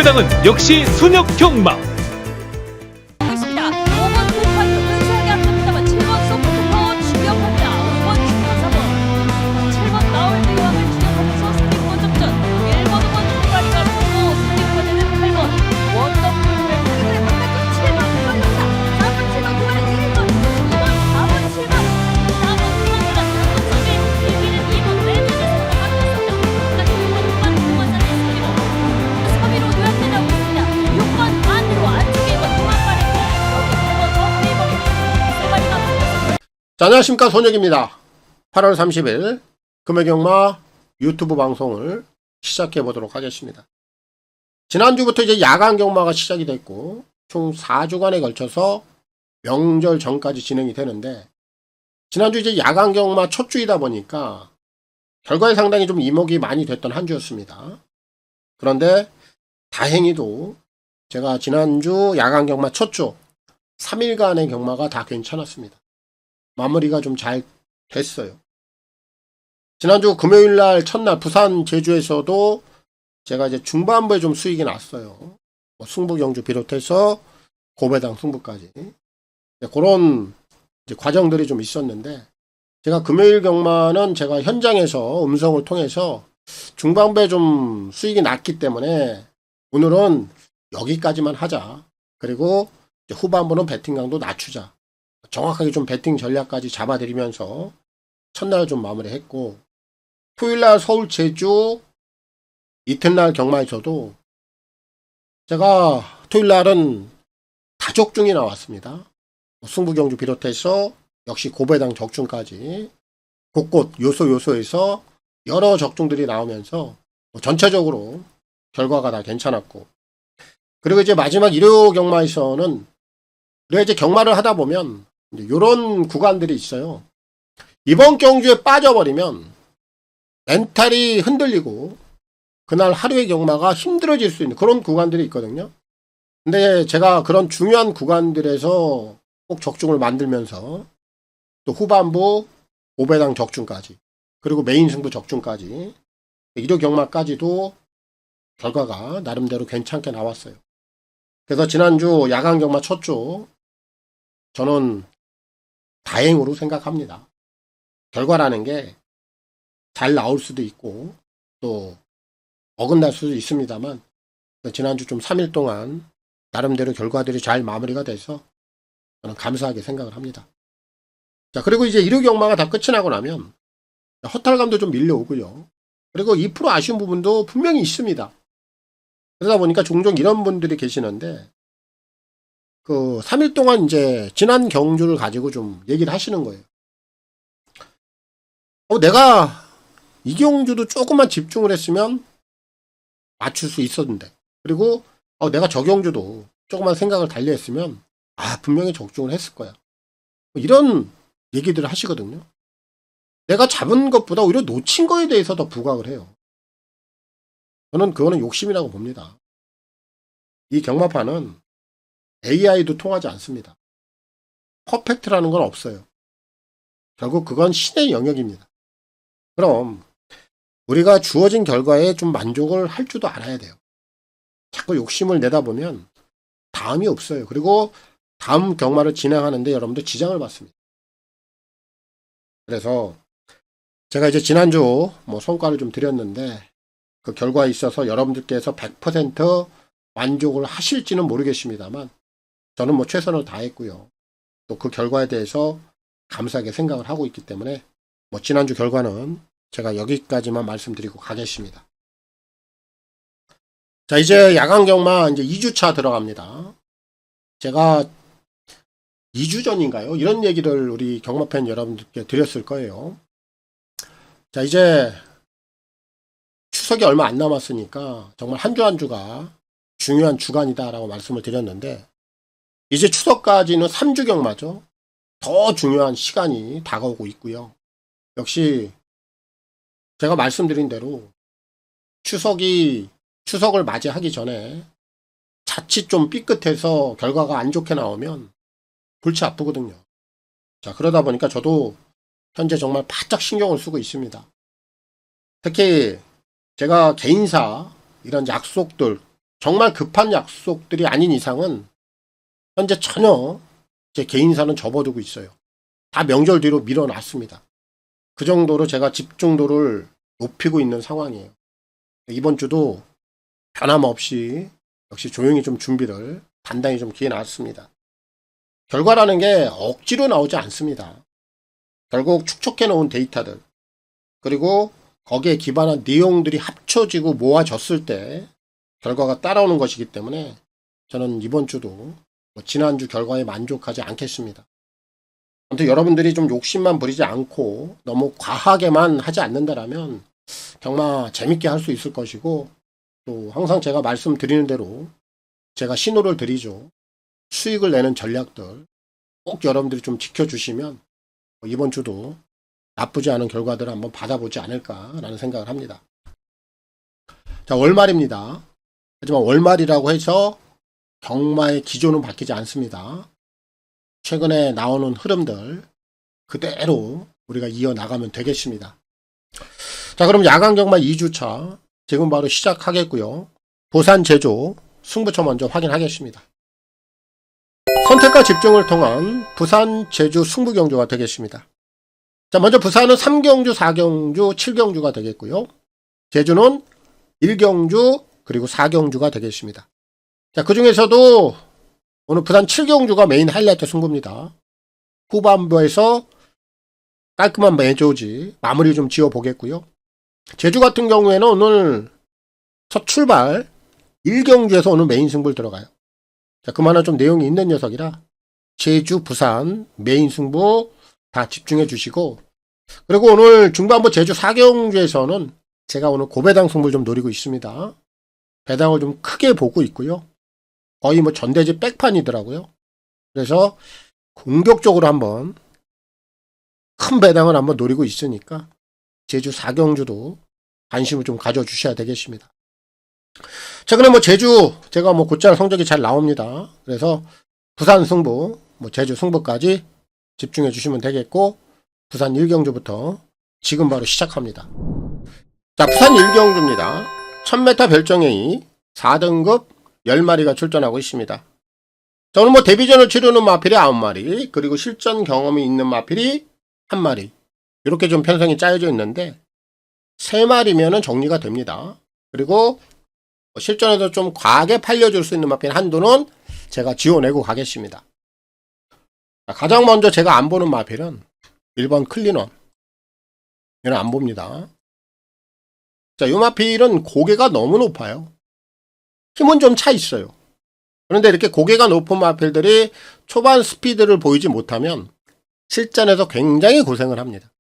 고배당은 역시 순역 경마. 있습니다. 5번 후파이터 은사하게 앞섭니다만 7번 소프트파워 추격합니다. 5번 중간 4번 7번 나올 대왕을 추격하면서 3위권 접전. 1번 5번 후파리가 보고 3위권에는 8번 원더풀 끝을 끝까지 7번 후파리입니다. 4번 7번 후파리 1번 2번 4번 7번 4번 후파리가 들어선 3위 1위는 2번 레드에서 넘어갔습니다. 끝까지 6번 후반 9번 산에 3위로 요약돼 나오고 있습니다. 6번 반대로 안쪽에 1번 도망가는 여기 8번 더 1번 세 마리가 붙었습니다. 자, 안녕하십니까, 손혁입니다. 8월 30일 금요경마 유튜브 방송을 시작해 보도록 하겠습니다. 지난주부터 이제 야간 경마가 시작이 됐고 총 4주간에 걸쳐서 명절 전까지 진행이 되는데, 지난주 이제 야간 경마 첫 주이다 보니까 결과에 상당히 좀 이목이 많이 됐던 한 주였습니다. 그런데 다행히도 제가 지난주 야간 경마 첫 주 3일간의 경마가 다 괜찮았습니다. 마무리가 좀 잘 됐어요. 지난주 금요일날 첫날 부산 제주에서도 제가 이제 중반부에 좀 수익이 났어요. 승부 경주 비롯해서 고배당 승부까지. 그런 이제 과정들이 좀 있었는데, 제가 금요일 경마는 제가 현장에서 음성을 통해서 중반부에 좀 수익이 났기 때문에 오늘은 여기까지만 하자. 그리고 이제 후반부는 배팅 강도 낮추자. 정확하게 좀 배팅 전략까지 잡아드리면서 첫날 좀 마무리했고, 토요일날 서울 제주 이튿날 경마에서도 제가 토요일날은 다적중이 나왔습니다. 승부 경주 비롯해서 역시 고배당 적중까지 곳곳 요소에서 여러 적중들이 나오면서 전체적으로 결과가 다 괜찮았고, 그리고 이제 마지막 일요 경마에서는 우리가 이제 경마를 하다 보면 이런 구간들이 있어요. 이번 경주에 빠져버리면 멘탈이 흔들리고 그날 하루의 경마가 힘들어질 수 있는 그런 구간들이 있거든요. 근데 제가 그런 중요한 구간들에서 꼭 적중을 만들면서 또 후반부 고배당 적중까지, 그리고 메인 승부 적중까지, 일요 경마까지도 결과가 나름대로 괜찮게 나왔어요. 그래서 지난주 야간 경마 첫 주 저는 다행으로 생각합니다. 결과라는 게 잘 나올 수도 있고 또 어긋날 수도 있습니다만, 지난주 좀 3일 동안 나름대로 결과들이 잘 마무리가 돼서 저는 감사하게 생각을 합니다. 자, 그리고 이제 일요 경마가 다 끝이 나고 나면 허탈감도 좀 밀려오고요. 그리고 2% 아쉬운 부분도 분명히 있습니다. 그러다 보니까 종종 이런 분들이 계시는데, 그 3일 동안 이제 지난 경주를 가지고 좀 얘기를 하시는 거예요. 내가 이 경주도 조금만 집중을 했으면 맞출 수 있었는데, 그리고 내가 저 경주도 조금만 생각을 달리 했으면 분명히 적중을 했을 거야. 이런 얘기들을 하시거든요. 내가 잡은 것보다 오히려 놓친 거에 대해서 더 부각을 해요. 저는 그거는 욕심이라고 봅니다. 이 경마판은 AI도 통하지 않습니다. 퍼펙트라는 건 없어요. 결국 그건 신의 영역입니다. 그럼 우리가 주어진 결과에 좀 만족을 할 줄도 알아야 돼요. 자꾸 욕심을 내다 보면 다음이 없어요. 그리고 다음 경마를 진행하는데 여러분들 지장을 받습니다. 그래서 제가 이제 지난주 성과를 좀 드렸는데, 그 결과에 있어서 여러분들께서 100% 만족을 하실지는 모르겠습니다만 저는 최선을 다했고요. 또 그 결과에 대해서 감사하게 생각을 하고 있기 때문에 지난주 결과는 제가 여기까지만 말씀드리고 가겠습니다. 자, 이제 야간 경마 이제 2주차 들어갑니다. 제가 2주 전인가요? 이런 얘기를 우리 경마팬 여러분들께 드렸을 거예요. 자, 이제 추석이 얼마 안 남았으니까 정말 한 주 한 주가 중요한 주간이다라고 말씀을 드렸는데, 이제 추석까지는 3주 경마죠. 더 중요한 시간이 다가오고 있고요. 역시 제가 말씀드린 대로 추석을 맞이하기 전에 자칫 좀 삐끗해서 결과가 안 좋게 나오면 골치 아프거든요. 자, 그러다 보니까 저도 현재 정말 바짝 신경을 쓰고 있습니다. 특히 제가 개인사 이런 약속들, 정말 급한 약속들이 아닌 이상은 현재 전혀 제 개인사는 접어두고 있어요. 다 명절 뒤로 밀어놨습니다. 그 정도로 제가 집중도를 높이고 있는 상황이에요. 이번 주도 변함없이 역시 조용히 좀 준비를 단단히 좀 기해 놨습니다. 결과라는 게 억지로 나오지 않습니다. 결국 축적해 놓은 데이터들 그리고 거기에 기반한 내용들이 합쳐지고 모아졌을 때 결과가 따라오는 것이기 때문에 저는 이번 주도 지난주 결과에 만족하지 않겠습니다. 아무튼 여러분들이 좀 욕심만 부리지 않고 너무 과하게만 하지 않는다라면 정말 재밌게 할 수 있을 것이고, 또 항상 제가 말씀드리는 대로 제가 신호를 드리죠. 수익을 내는 전략들 꼭 여러분들이 좀 지켜주시면 이번 주도 나쁘지 않은 결과들을 한번 받아보지 않을까라는 생각을 합니다. 자, 월말입니다. 하지만 월말이라고 해서 경마의 기조는 바뀌지 않습니다. 최근에 나오는 흐름들 그대로 우리가 이어나가면 되겠습니다. 자, 그럼 야간 경마 2주차 지금 바로 시작하겠고요. 부산, 제주 승부처 먼저 확인하겠습니다. 선택과 집중을 통한 부산, 제주 승부 경주가 되겠습니다. 자, 먼저 부산은 3경주, 4경주, 7경주가 되겠고요. 제주는 1경주 그리고 4경주가 되겠습니다. 자, 그 중에서도 오늘 부산 7경주가 메인 하이라이트 승부입니다. 후반부에서 깔끔한 매조지 마무리 좀 지어 보겠고요. 제주 같은 경우에는 오늘 첫 출발 1경주에서 오늘 메인 승부를 들어가요. 자, 그만한 좀 내용이 있는 녀석이라 제주, 부산 메인 승부 다 집중해 주시고, 그리고 오늘 중반부 제주 4경주에서는 제가 오늘 고배당 승부를 좀 노리고 있습니다. 배당을 좀 크게 보고 있고요. 거의 뭐 전대지 백판이더라고요. 그래서 공격적으로 한번 큰 배당을 한번 노리고 있으니까 제주 4경주도 관심을 좀 가져주셔야 되겠습니다. 최근에 뭐 제주 제가 뭐 곧잘 성적이 잘 나옵니다. 그래서 부산 승부, 뭐 제주 승부까지 집중해 주시면 되겠고, 부산 1경주부터 지금 바로 시작합니다. 자, 부산 1경주입니다. 1000m 별정행이 4등급 10마리가 출전하고 있습니다. 자, 오늘 뭐 데뷔전을 치르는 마필이 9마리, 그리고 실전 경험이 있는 마필이 1마리, 이렇게 좀 편성이 짜여져 있는데 3마리면은 정리가 됩니다. 그리고 실전에서 좀 과하게 팔려줄 수 있는 마필 한도는 제가 지원내고 가겠습니다. 자, 가장 먼저 제가 안 보는 마필은 1번 클린원. 얘는 안 봅니다. 자, 이 마필은 고개가 너무 높아요. 힘은 좀 차 있어요. 그런데 이렇게 고개가 높은 마필들이 초반 스피드를 보이지 못하면 실전에서 굉장히 고생을 합니다.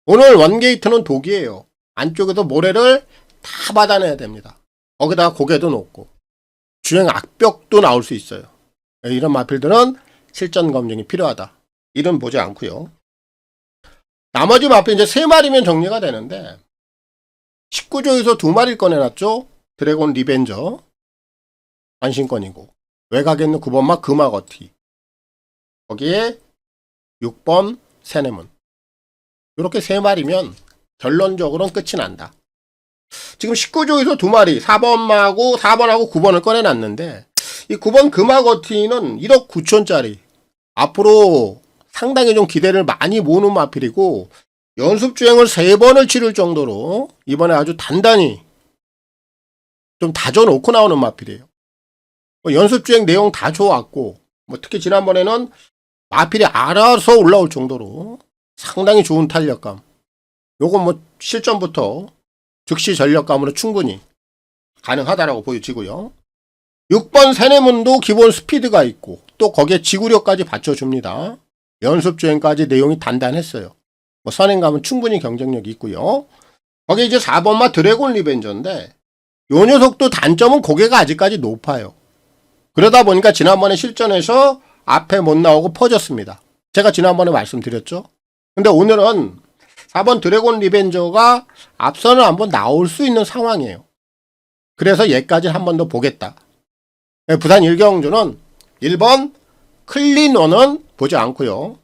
오늘 원게이트는 독이에요. 안쪽에서 모래를 다 받아내야 됩니다. 거기다가 고개도 높고 주행 악벽도 나올 수 있어요. 이런 마필들은 실전 검증이 필요하다. 이런 보지 않고요. 나머지 마필 이제 3마리면 정리가 되는데 19조에서 2마리를 꺼내놨죠. 드래곤 리벤저 안심권이고, 외곽에 있는 9번마 금화거티, 거기에 6번 세네문, 이렇게 3마리면 결론적으로는 끝이 난다. 지금 19조에서 2마리 4번하고 9번을 꺼내놨는데 이 9번 금화거티는 1억 9천짜리 앞으로 상당히 좀 기대를 많이 모으는 마필이고, 연습주행을 3번을 치를 정도로 이번에 아주 단단히 좀 다져놓고 나오는 마필이에요. 연습주행 내용 다 좋았고, 특히 지난번에는 마필이 알아서 올라올 정도로 상당히 좋은 탄력감, 요건 실전부터 즉시 전력감으로 충분히 가능하다라고 보여지고요. 6번 세네문도 기본 스피드가 있고 또 거기에 지구력까지 받쳐줍니다. 연습주행까지 내용이 단단했어요. 선행감은 충분히 경쟁력이 있고요. 거기에 이제 4번마 드래곤 리벤저인데 요 녀석도 단점은 고개가 아직까지 높아요. 그러다 보니까 지난번에 실전에서 앞에 못 나오고 퍼졌습니다. 제가 지난번에 말씀드렸죠. 근데 오늘은 4번 드래곤 리벤저가 앞선을 한번 나올 수 있는 상황이에요. 그래서 얘까지 한 번 더 보겠다. 부산 1경주는 1번 클린원은 보지 않고요.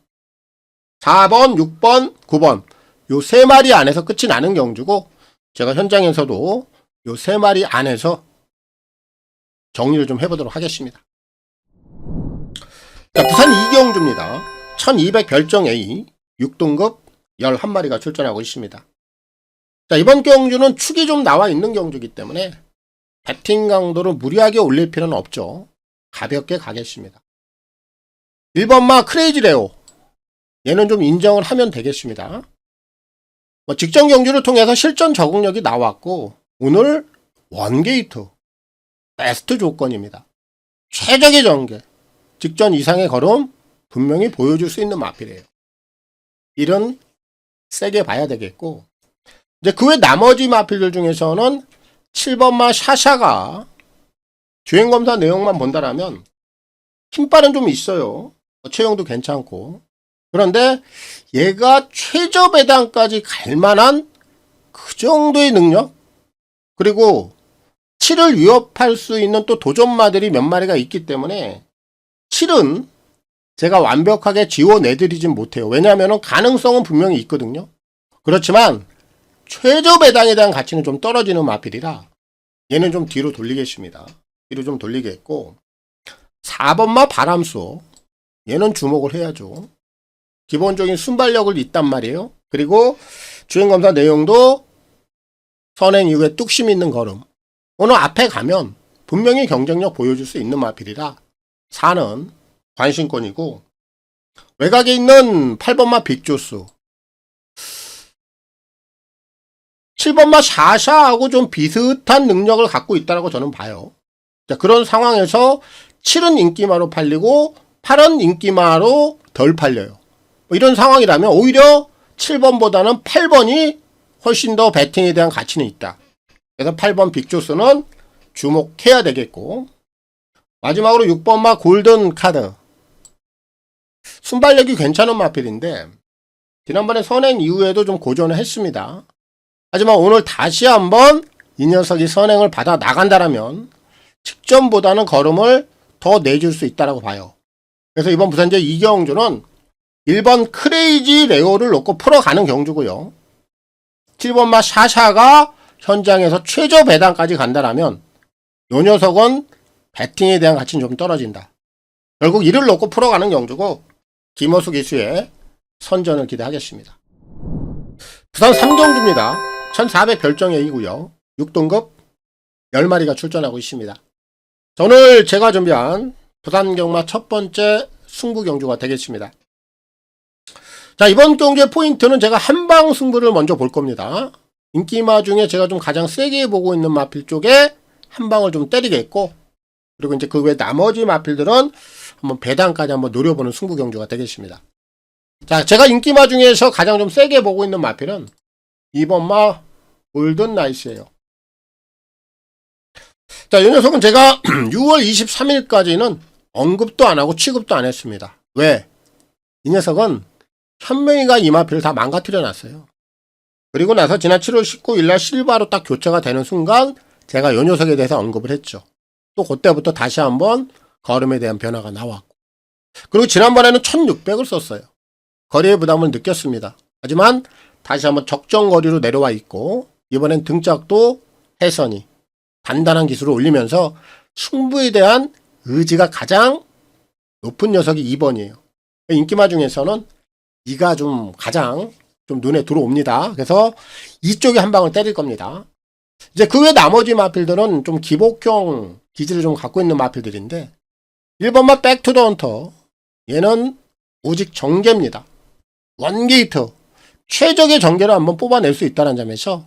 4번, 6번, 9번 요 3마리 안에서 끝이 나는 경주고, 제가 현장에서도 요 3마리 안에서 정리를 좀 해보도록 하겠습니다. 자, 부산 이경주입니다. 1200 별정 A 6등급 11마리가 출전하고 있습니다. 자, 이번 경주는 축이 좀 나와 있는 경주이기 때문에 배팅 강도를 무리하게 올릴 필요는 없죠. 가볍게 가겠습니다. 1번마 크레이지 레오, 얘는 좀 인정을 하면 되겠습니다. 직전 경주를 통해서 실전 적응력이 나왔고 오늘 원게이트 베스트 조건입니다. 최적의 전개, 직전 이상의 걸음 분명히 보여줄 수 있는 마필이에요. 일은 세게 봐야 되겠고, 이제 그 외 나머지 마필들 중에서는 7번마 샤샤가 주행검사 내용만 본다라면 힘빨은 좀 있어요. 체형도 괜찮고. 그런데 얘가 최저 배당까지 갈 만한 그 정도의 능력, 그리고 7을 위협할 수 있는 또 도전마들이 몇 마리가 있기 때문에 7은 제가 완벽하게 지워내드리진 못해요. 왜냐하면 가능성은 분명히 있거든요. 그렇지만 최저 배당에 대한 가치는 좀 떨어지는 마필이라 얘는 좀 뒤로 돌리겠습니다. 뒤로 좀 돌리겠고, 4번마 바람소, 얘는 주목을 해야죠. 기본적인 순발력을 있단 말이에요. 그리고 주행검사 내용도 선행 이후에 뚝심 있는 걸음, 오늘 앞에 가면 분명히 경쟁력 보여줄 수 있는 마필이라 4는 관심권이고, 외곽에 있는 8번마 빅조스, 7번마 샤샤하고 좀 비슷한 능력을 갖고 있다고 저는 봐요. 자, 그런 상황에서 7은 인기마로 팔리고 8은 인기마로 덜 팔려요. 이런 상황이라면 오히려 7번보다는 8번이 훨씬 더 배팅에 대한 가치는 있다. 그래서 8번 빅조스는 주목해야 되겠고, 마지막으로 6번마 골든 카드, 순발력이 괜찮은 마필인데 지난번에 선행 이후에도 좀 고전을 했습니다. 하지만 오늘 다시 한번 이 녀석이 선행을 받아 나간다라면 직전보다는 걸음을 더 내줄 수 있다고 봐요. 그래서 이번 부산제 이경주는 1번 크레이지 레오를 놓고 풀어가는 경주고요. 7번마 샤샤가 현장에서 최저 배당까지 간다라면 이 녀석은 배팅에 대한 가치는 좀 떨어진다. 결국 이를 놓고 풀어가는 경주고 김호수 기수의 선전을 기대하겠습니다. 부산 3경주입니다. 1400 별정 A고요. 6등급 10마리가 출전하고 있습니다. 오늘 제가 준비한 부산 경마 첫 번째 승부 경주가 되겠습니다. 자, 이번 경주의 포인트는 제가 한방 승부를 먼저 볼 겁니다. 인기마 중에 제가 좀 가장 세게 보고 있는 마필 쪽에 한방을 좀 때리겠고, 그리고 이제 그 외 나머지 마필들은 한번 배당까지 한번 노려보는 승부 경주가 되겠습니다. 자, 제가 인기마 중에서 가장 좀 세게 보고 있는 마필은 2번마 골든 나이스예요. 자, 이 녀석은 제가 6월 23일까지는 언급도 안 하고 취급도 안 했습니다. 왜? 이 녀석은 현명이가 이 마필을 다 망가뜨려 놨어요. 그리고 나서 지난 7월 19일날 실바로 딱 교체가 되는 순간 제가 이 녀석에 대해서 언급을 했죠. 또 그때부터 다시 한번 걸음에 대한 변화가 나왔고, 그리고 지난번에는 1600을 썼어요. 거리의 부담을 느꼈습니다. 하지만 다시 한번 적정 거리로 내려와 있고, 이번엔 등짝도 해선이 단단한 기술을 올리면서 승부에 대한 의지가 가장 높은 녀석이 2번이에요. 인기마 중에서는 이가 좀 가장 좀 눈에 들어옵니다. 그래서 이쪽에 한 방을 때릴 겁니다. 이제 그 외 나머지 마필들은 좀 기복형 기질을 좀 갖고 있는 마필들인데, 1번마 백투더 헌터, 얘는 오직 정계입니다. 원게이트, 최적의 전개를 한번 뽑아낼 수 있다는 점에서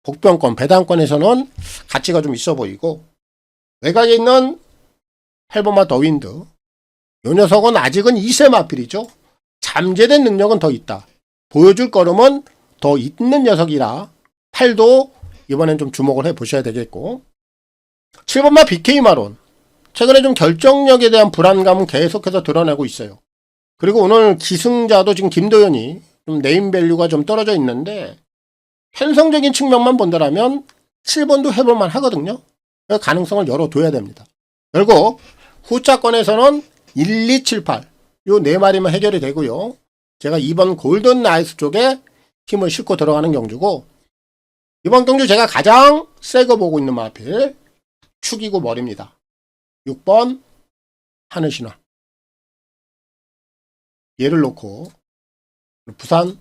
복병권, 배당권에서는 가치가 좀 있어 보이고, 외곽에 있는 8번마 더윈드, 이 녀석은 아직은 2세 마필이죠. 잠재된 능력은 더 있다. 보여줄 걸음은 더 있는 녀석이라 8도 이번엔 좀 주목을 해 보셔야 되겠고, 7번마 BK 마론, 최근에 좀 결정력에 대한 불안감은 계속해서 드러내고 있어요. 그리고 오늘 기승자도 지금 김도현이 좀 네임밸류가 좀 떨어져 있는데, 편성적인 측면만 본다라면 7번도 해볼만 하거든요. 가능성을 열어둬야 됩니다. 결국 후자권에서는 1, 2, 7, 8 요 4마리만 해결이 되고요. 제가 2번 골든 나이스 쪽에 힘을 싣고 들어가는 경주고, 이번 경주 제가 가장 세거 보고 있는 마필 축이고 머리입니다. 6번 하늘신화. 얘를 놓고 부산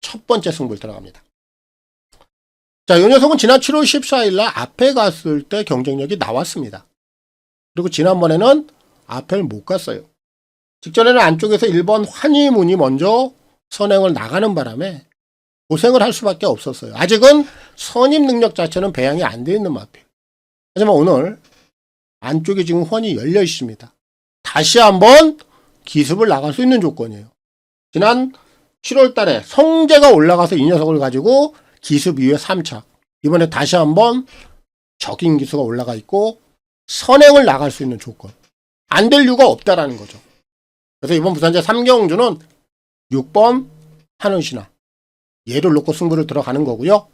첫 번째 승부를 들어갑니다. 자, 이 녀석은 지난 7월 14일날 앞에 갔을 때 경쟁력이 나왔습니다. 그리고 지난번에는 앞에를 못 갔어요. 직전에는 안쪽에서 1번 환희문이 먼저 선행을 나가는 바람에 고생을 할 수밖에 없었어요. 아직은 선임 능력 자체는 배양이 안 되어 있는 마필. 하지만 오늘 안쪽에 지금 환이 열려 있습니다. 다시 한번 기습을 나갈 수 있는 조건이에요. 지난 7월 달에 성재가 올라가서 이 녀석을 가지고 기습 이후에 3차. 이번에 다시 한번 적인 기수가 올라가 있고 선행을 나갈 수 있는 조건. 안 될 이유가 없다라는 거죠. 그래서 이번 부산제 3경주는 6번 하늘신화. 얘를 놓고 승부를 들어가는 거고요.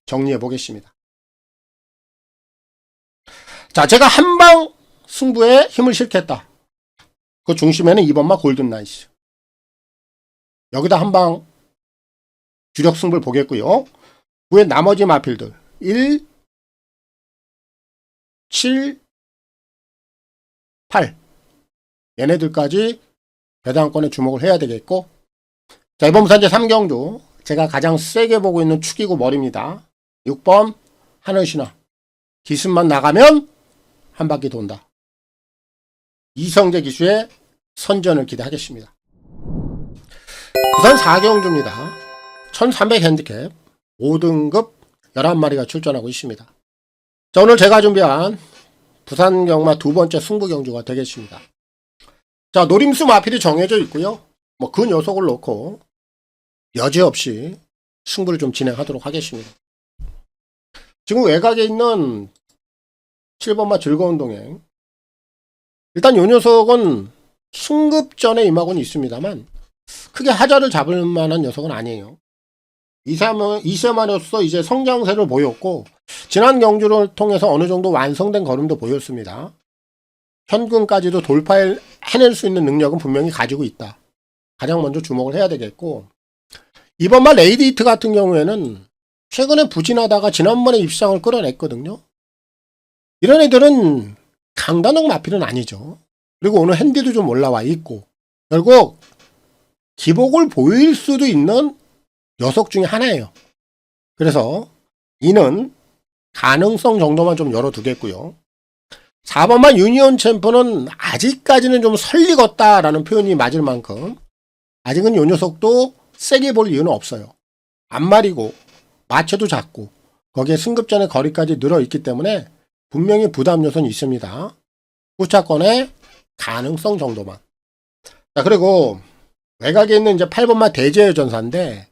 정리해 보겠습니다. 자, 제가 한방 승부에 힘을 실겠다. 그 중심에는 2번마 골든나이스. 여기다 한방 주력 승부를 보겠고요. 후에 나머지 마필들 1, 7, 8 얘네들까지 배당권에 주목을 해야 되겠고, 자, 이번 부산제 3경주 제가 가장 세게 보고 있는 축이고 머리입니다. 6번 하늘신화. 기습만 나가면 한 바퀴 돈다. 이성재 기수의 선전을 기대하겠습니다. 부산 4경주입니다. 1300 핸디캡 5등급 11마리가 출전하고 있습니다. 자, 오늘 제가 준비한 부산 경마 두 번째 승부 경주가 되겠습니다. 자, 노림수 마필이 정해져 있고요. 뭐 그 녀석을 놓고 여지없이 승부를 좀 진행하도록 하겠습니다. 지금 외곽에 있는 7번마 즐거운 동행. 일단 이 녀석은 승급전에 임하고는 있습니다만 크게 하자를 잡을 만한 녀석은 아니에요. 이세마로서 이제 성장세를 보였고 지난 경주를 통해서 어느 정도 완성된 걸음도 보였습니다. 현금까지도 돌파해낼 수 있는 능력은 분명히 가지고 있다. 가장 먼저 주목을 해야 되겠고, 이번만 레이디 히트 같은 경우에는 최근에 부진하다가 지난번에 입상을 끌어냈거든요. 이런 애들은 강단형 마필은 아니죠. 그리고 오늘 핸디도 좀 올라와 있고 결국 기복을 보일 수도 있는 녀석 중에 하나예요. 그래서 이는 가능성 정도만 좀 열어두겠고요. 4번만 유니온 챔프는 아직까지는 좀 설리겄다라는 표현이 맞을 만큼 아직은 이 녀석도 세게 볼 이유는 없어요. 앞말이고 마체도 작고 거기에 승급전의 거리까지 늘어있기 때문에 분명히 부담 요소는 있습니다. 후차권의 가능성 정도만. 자, 그리고 외곽에 있는 이제 8번만 대제의 전사인데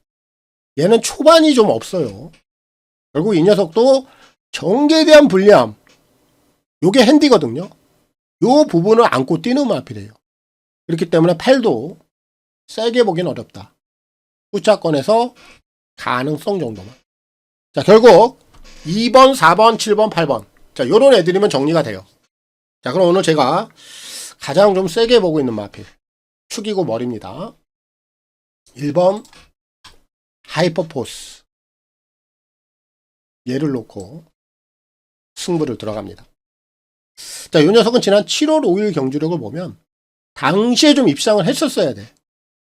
얘는 초반이 좀 없어요. 결국 이 녀석도 정계에 대한 불리함, 요게 핸디거든요. 요 부분을 안고 뛰는 마필이에요. 그렇기 때문에 8도 세게 보긴 어렵다. 후차권에서 가능성 정도만. 자, 결국 2번, 4번, 7번, 8번. 자, 요런 애들이면 정리가 돼요. 자, 그럼 오늘 제가 가장 좀 세게 보고 있는 마필. 축이고 머리입니다. 1번 하이퍼포스. 얘를 놓고 승부를 들어갑니다. 자, 이 녀석은 지난 7월 5일 경주력을 보면 당시에 좀 입상을 했었어야 돼.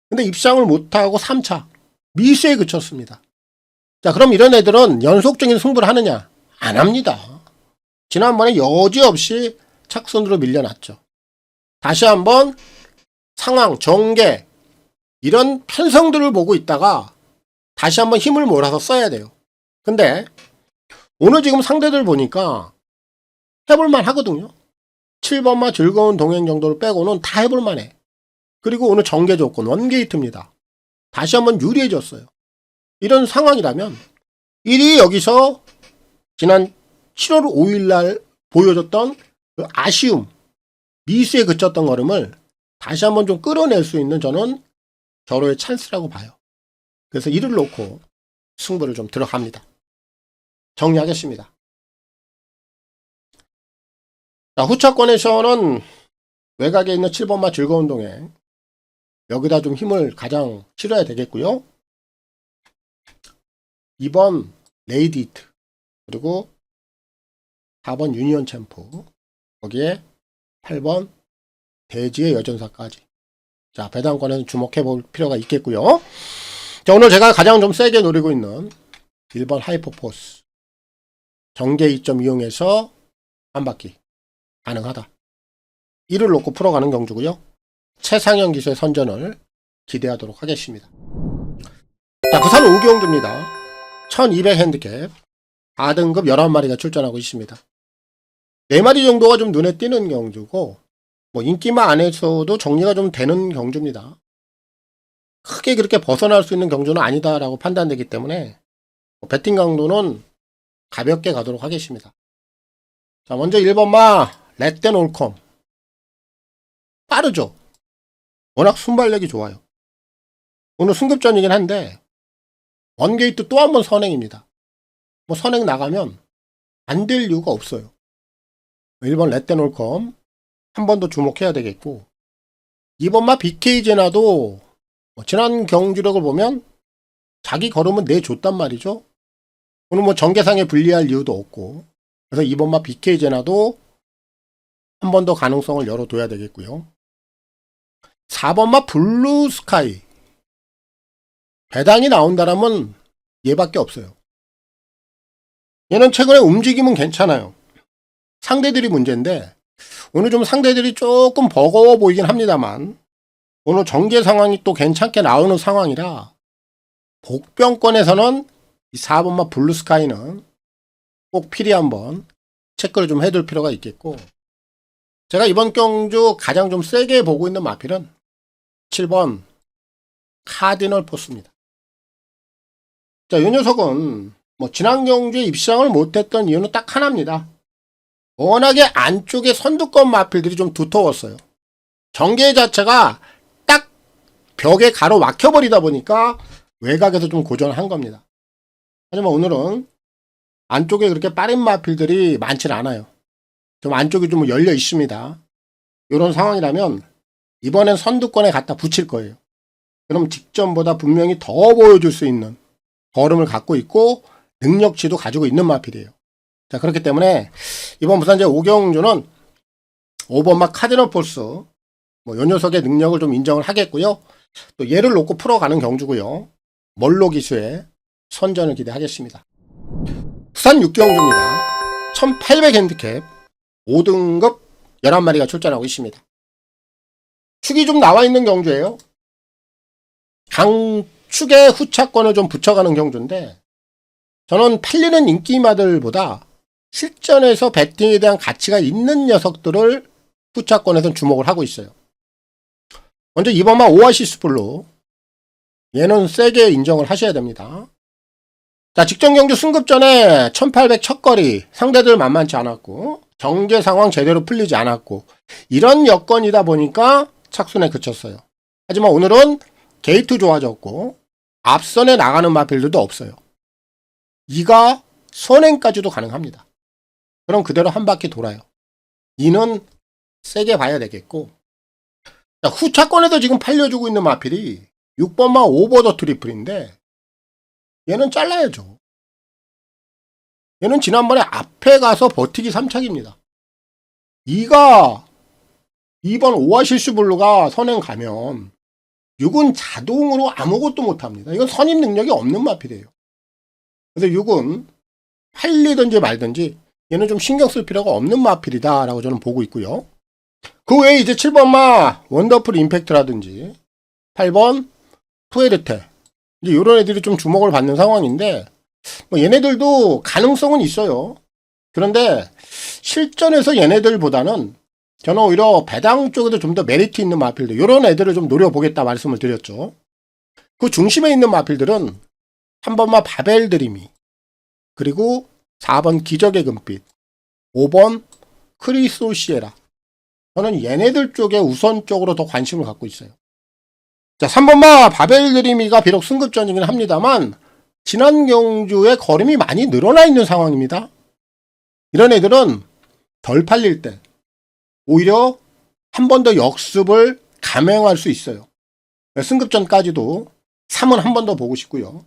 근데 입상을 못하고 3차 미수에 그쳤습니다. 자, 그럼 이런 애들은 연속적인 승부를 하느냐? 안 합니다. 지난번에 여지없이 착순으로 밀려났죠. 다시 한번 상황, 정계 이런 편성들을 보고 있다가 다시 한번 힘을 몰아서 써야 돼요. 근데 오늘 지금 상대들 보니까 해볼만 하거든요. 7번마 즐거운 동행 정도를 빼고는 다 해볼만 해. 그리고 오늘 정계 조건 원게이트입니다. 다시 한번 유리해졌어요. 이런 상황이라면 1위 여기서 지난 7월 5일날 보여줬던 그 아쉬움, 미수에 그쳤던 걸음을 다시 한번 좀 끌어낼 수 있는 저는 결호의 찬스라고 봐요. 그래서 이를 놓고 승부를 좀 들어갑니다. 정리하겠습니다. 자, 후차권에서는 외곽에 있는 7번마 즐거운 동행 여기다 좀 힘을 가장 실어야 되겠고요. 2번 레이디 히트 그리고 4번 유니온 챔프 거기에 8번 대지의 여전사까지. 자, 배당권에서 주목해 볼 필요가 있겠고요. 자, 오늘 제가 가장 좀 세게 노리고 있는 1번 하이퍼포스. 경계 이점 이용해서 한 바퀴 가능하다. 이를 놓고 풀어가는 경주고요. 최상현 기수의 선전을 기대하도록 하겠습니다. 자, 부산 오경주입니다. 1200 핸디캡 4등급 11마리가 출전하고 있습니다. 4마리 정도가 좀 눈에 띄는 경주고, 뭐 인기마 안에서도 정리가 좀 되는 경주입니다. 크게 그렇게 벗어날 수 있는 경주는 아니다라고 판단되기 때문에 배팅 강도는 가볍게 가도록 하겠습니다. 자, 먼저 1번마 렛덴 올컴. 빠르죠? 워낙 순발력이 좋아요. 오늘 승급전이긴 한데 원게이트 또 한 번 선행입니다. 뭐 선행 나가면 안 될 이유가 없어요. 1번 렛덴 올컴 한 번 더 주목해야 되겠고, 2번마 BK제나도 지난 경주력을 보면 자기 걸음은 내줬단 말이죠. 오늘 뭐 전개상에 불리할 이유도 없고, 그래서 2번마 BK제나도 한 번 더 가능성을 열어둬야 되겠고요. 4번마 블루스카이. 배당이 나온다라면 얘밖에 없어요. 얘는 최근에 움직임은 괜찮아요. 상대들이 문제인데 오늘 좀 상대들이 조금 버거워 보이긴 합니다만, 오늘 전개 상황이 또 괜찮게 나오는 상황이라 복병권에서는 이 4번마 블루스카이는 꼭 필히 한번 체크를 좀 해둘 필요가 있겠고, 제가 이번 경주 가장 좀 세게 보고 있는 마필은 7번 카디널 포스입니다. 자, 이 녀석은 뭐 지난 경주에 입상을 못했던 이유는 딱 하나입니다. 워낙에 안쪽에 선두권 마필들이 좀 두터웠어요. 전개 자체가 딱 벽에 가로막혀버리다 보니까 외곽에서 좀 고전한 겁니다. 하지만 오늘은 안쪽에 그렇게 빠른 마필들이 많진 않아요. 좀 안쪽이 좀 열려 있습니다. 이런 상황이라면 이번엔 선두권에 갖다 붙일 거예요. 그럼 직전보다 분명히 더 보여줄 수 있는 걸음을 갖고 있고 능력치도 가지고 있는 마필이에요. 자, 그렇기 때문에 이번 부산제 오경주는 5번마 카디널 포스, 뭐 요 녀석의 능력을 좀 인정을 하겠고요. 또 얘를 놓고 풀어가는 경주고요. 멀로 기수의 선전을 기대하겠습니다. 부산 6경주입니다. 1800 핸디캡 5등급 11마리가 출전하고 있습니다. 축이 좀 나와 있는 경주예요. 강축에 후차권을 좀 붙여가는 경주인데, 저는 팔리는 인기마들보다 실전에서 배팅에 대한 가치가 있는 녀석들을 후차권에서 주목을 하고 있어요. 먼저 2번마 오아시스 블루. 얘는 세게 인정을 하셔야 됩니다. 자, 직전 경주 승급 전에 1800 첫거리 상대들 만만치 않았고, 경제 상황 제대로 풀리지 않았고, 이런 여건이다 보니까 착순에 그쳤어요. 하지만 오늘은 게이트 좋아졌고 앞선에 나가는 마필들도 없어요. 이가 선행까지도 가능합니다. 그럼 그대로 한 바퀴 돌아요. 이는 세게 봐야 되겠고, 자, 후차권에서 지금 팔려주고 있는 마필이 6번마 오버 더 트리플인데 얘는 잘라야죠. 얘는 지난번에 앞에 가서 버티기 3착입니다. 이가 2번 오아시스 블루가 선행 가면 6은 자동으로 아무것도 못합니다. 이건 선임 능력이 없는 마필이에요. 그래서 6은 팔리든지 말든지 얘는 좀 신경 쓸 필요가 없는 마필이다 라고 저는 보고 있고요. 그 외에 이제 7번마 원더풀 임팩트라든지 8번 푸에르테, 이제 이런 애들이 좀 주목을 받는 상황인데, 뭐 얘네들도 가능성은 있어요. 그런데 실전에서 얘네들보다는 저는 오히려 배당 쪽에도 좀 더 메리트 있는 마필들, 이런 애들을 좀 노려보겠다 말씀을 드렸죠. 그 중심에 있는 마필들은 3번마 바벨 드리미, 그리고 4번 기적의 금빛, 5번 크리소시에라. 저는 얘네들 쪽에 우선적으로 더 관심을 갖고 있어요. 자, 3번마 바벨 드리미가 비록 승급전이긴 합니다만 지난 경주에 걸음이 많이 늘어나 있는 상황입니다. 이런 애들은 덜 팔릴 때 오히려 한 번 더 역습을 감행할 수 있어요. 승급전까지도 3은 한 번 더 보고 싶고요.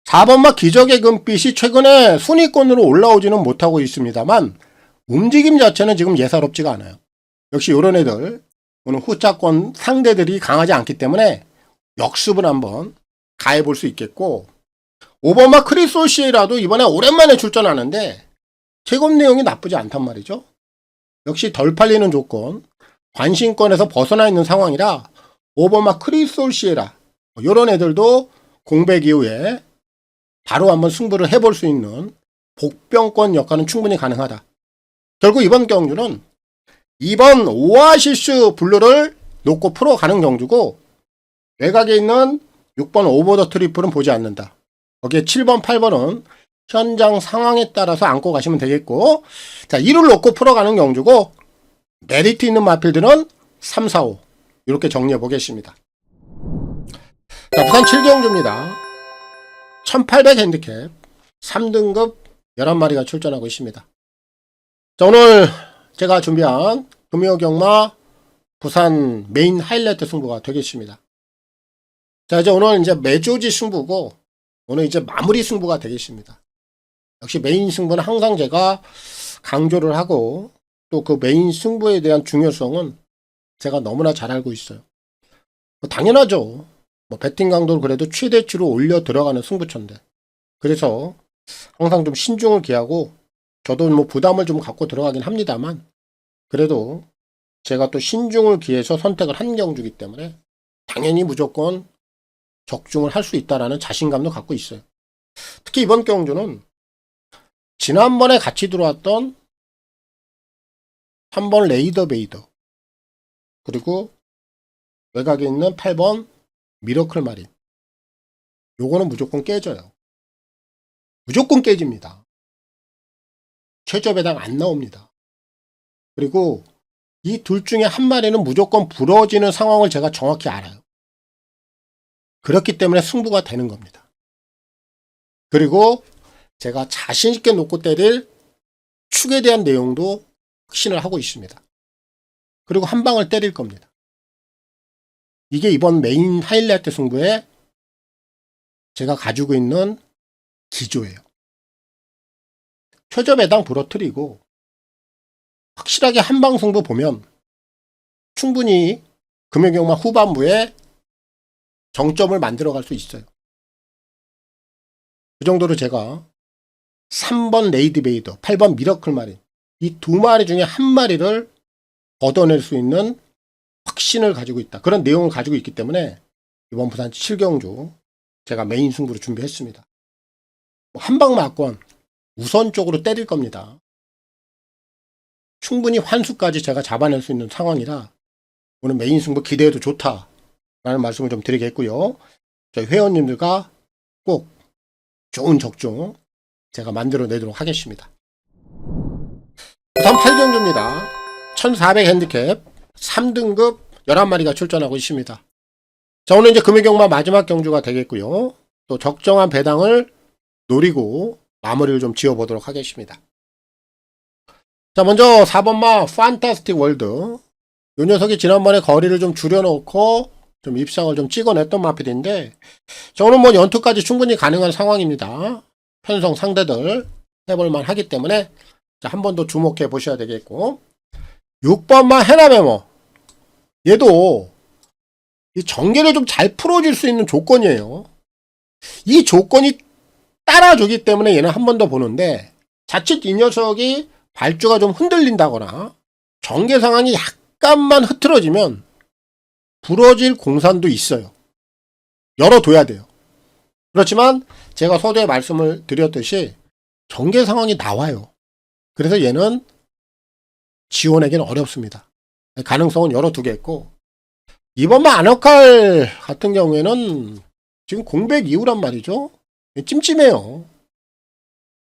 4번마 기적의 금빛이 최근에 순위권으로 올라오지는 못하고 있습니다만 움직임 자체는 지금 예사롭지가 않아요. 역시 요런 애들 오늘 후차권 상대들이 강하지 않기 때문에 역습을 한번 가해볼 수 있겠고, 5번마 크리솔시에라도 이번에 오랜만에 출전하는데 제곱 내용이 나쁘지 않단 말이죠. 역시 덜 팔리는 조건, 관심권에서 벗어나 있는 상황이라 5번마 크리솔시에라 요런 애들도 공백 이후에 바로 한번 승부를 해볼 수 있는 복병권 역할은 충분히 가능하다. 결국 이번 경주는 2번 오아시스 블루를 놓고 풀어가는 경주고, 외곽에 있는 6번 오버 더 트리플은 보지 않는다. 거기에 7번, 8번은 현장 상황에 따라서 안고 가시면 되겠고, 자, 2를 놓고 풀어가는 경주고, 메리트 있는 마필들은 3, 4, 5 이렇게 정리해 보겠습니다. 자, 부산 7경주입니다. 1800 핸디캡 3등급 11마리가 출전하고 있습니다. 자, 오늘 제가 준비한 금요경마 부산 메인 하이라이트 승부가 되겠습니다. 자, 이제 오늘 이제 매조지 승부고, 오늘 이제 마무리 승부가 되겠습니다. 역시 메인 승부는 항상 제가 강조를 하고, 또 그 메인 승부에 대한 중요성은 제가 너무나 잘 알고 있어요. 뭐 당연하죠. 뭐 배팅 강도를 그래도 최대치로 올려 들어가는 승부처인데, 그래서 항상 좀 신중을 기하고, 저도 뭐 부담을 좀 갖고 들어가긴 합니다만, 그래도 제가 또 신중을 기해서 선택을 한 경주이기 때문에 당연히 무조건 적중을 할 수 있다라는 자신감도 갖고 있어요. 특히 이번 경주는 지난번에 같이 들어왔던 3번 레이더 베이더, 그리고 외곽에 있는 8번 미러클 마린, 요거는 무조건 깨져요. 무조건 깨집니다. 최저 배당 안 나옵니다. 그리고 이 둘 중에 한 마리는 무조건 부러지는 상황을 제가 정확히 알아요. 그렇기 때문에 승부가 되는 겁니다. 그리고 제가 자신있게 놓고 때릴 축에 대한 내용도 확신을 하고 있습니다. 그리고 한 방을 때릴 겁니다. 이게 이번 메인 하이라이트 승부에 제가 가지고 있는 기조예요. 최저 배당 부러뜨리고 확실하게 한방 승부 보면 충분히 금요경마 후반부에 정점을 만들어갈 수 있어요. 그 정도로 제가 3번 레이디 베이더, 8번 미러클 마린, 이 두 마리 중에 한 마리를 얻어낼 수 있는 확신을 가지고 있다. 그런 내용을 가지고 있기 때문에 이번 부산 7경주 제가 메인 승부로 준비했습니다. 한방 맞건 우선적으로 때릴 겁니다. 충분히 환수까지 제가 잡아낼 수 있는 상황이라 오늘 메인 승부 기대해도 좋다라는 말씀을 좀 드리겠고요. 저희 회원님들과 꼭 좋은 적중 제가 만들어내도록 하겠습니다. 부산 8경주입니다. 1400 핸디캡 3등급 11마리가 출전하고 있습니다. 자, 오늘 이제 금요경마 마지막 경주가 되겠고요. 또 적정한 배당을 노리고 마무리를 좀 지어보도록 하겠습니다. 자, 먼저 4번마 판타스틱 월드. 요 녀석이 지난번에 거리를 좀 줄여놓고 좀 입상을 좀 찍어냈던 마필인데, 저는 뭐 연투까지 충분히 가능한 상황입니다. 편성 상대들 해볼만 하기 때문에 한 번 더 주목해 보셔야 되겠고, 6번마 헤나메모. 얘도 이 전개를 좀 잘 풀어줄 수 있는 조건이에요. 이 조건이 따라주기 때문에 얘는 한 번 더 보는데, 자칫 이 녀석이 발주가 좀 흔들린다거나 전개 상황이 약간만 흐트러지면 부러질 공산도 있어요. 열어둬야 돼요. 그렇지만 제가 서두에 말씀을 드렸듯이 전개 상황이 나와요. 그래서 얘는 지원하기는 어렵습니다. 가능성은 열어두겠고, 이번만 아너칼 같은 경우에는 지금 공백 이후란 말이죠. 찜찜해요.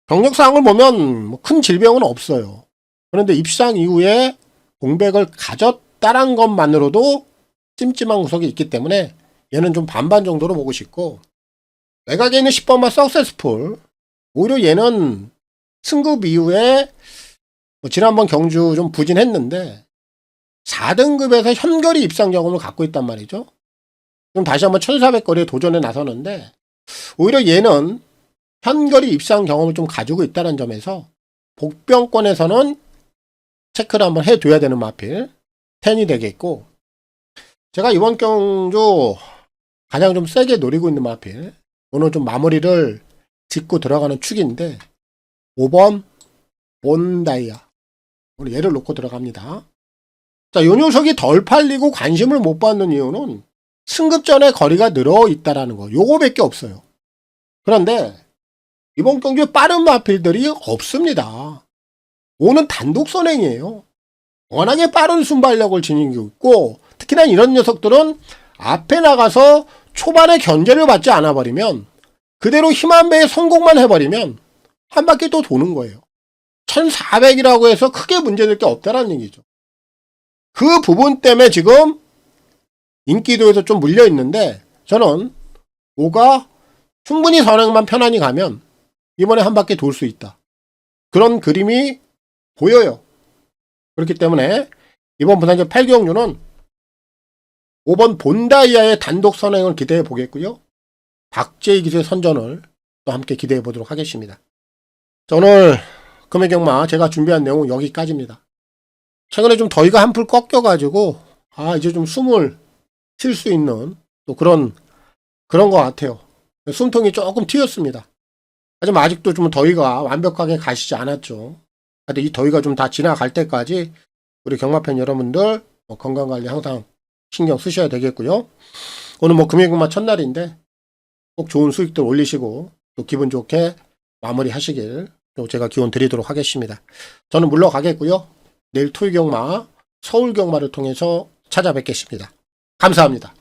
경력사항을 보면 뭐 큰 질병은 없어요. 그런데 입상 이후에 공백을 가졌다는 것만으로도 찜찜한 구석이 있기 때문에 얘는 좀 반반 정도로 보고 싶고, 외곽에 있는 10번마 석세스풀, 오히려 얘는 승급 이후에 뭐 지난번 경주 좀 부진했는데 4등급에서 현결이 입상 경험을 갖고 있단 말이죠. 그럼 다시 한번 1400거리에 도전에 나서는데, 오히려 얘는 현결이 입상 경험을 좀 가지고 있다는 점에서 복병권에서는 체크를 한번 해줘야 되는 마필. 10이 되겠고, 제가 이번 경주 가장 좀 세게 노리고 있는 마필, 오늘 좀 마무리를 짓고 들어가는 축인데 5번 본다이아, 오늘 얘를 놓고 들어갑니다. 자, 요 녀석이 덜 팔리고 관심을 못 받는 이유는 승급전에 거리가 늘어 있다라는 거, 요거밖에 없어요. 그런데 이번 경주에 빠른 마필들이 없습니다. 오는 단독 선행이에요. 워낙에 빠른 순발력을 지니고 있고, 특히나 이런 녀석들은 앞에 나가서 초반에 견제를 받지 않아 버리면, 그대로 힘한 배에 성공만 해버리면 한 바퀴 또 도는 거예요. 1400이라고 해서 크게 문제될 게 없다라는 얘기죠. 그 부분 때문에 지금 인기도에서 좀 물려 있는데, 저는 5가 충분히 선행만 편안히 가면 이번에 한 바퀴 돌 수 있다, 그런 그림이 보여요. 그렇기 때문에 이번 부산전 8경주는 5번 본다이아의 단독 선행을 기대해 보겠고요. 박재희 기수의 선전을 또 함께 기대해 보도록 하겠습니다. 자, 오늘 금액경마 제가 준비한 내용은 여기까지입니다. 최근에 좀 더위가 한풀 꺾여가지고 이제 좀 숨을 쉴 수 있는 또 그런 것 같아요. 숨통이 조금 튀었습니다. 하지만 아직도 좀 더위가 완벽하게 가시지 않았죠. 하여튼 이 더위가 좀 다 지나갈 때까지 우리 경마팬 여러분들 건강관리 항상 신경 쓰셔야 되겠고요. 오늘 금액경마 첫날인데 꼭 좋은 수익들 올리시고 또 기분 좋게 마무리 하시길 또 제가 기원 드리도록 하겠습니다. 저는 물러가겠고요. 내일 토요경마, 서울경마를 통해서 찾아뵙겠습니다. 감사합니다.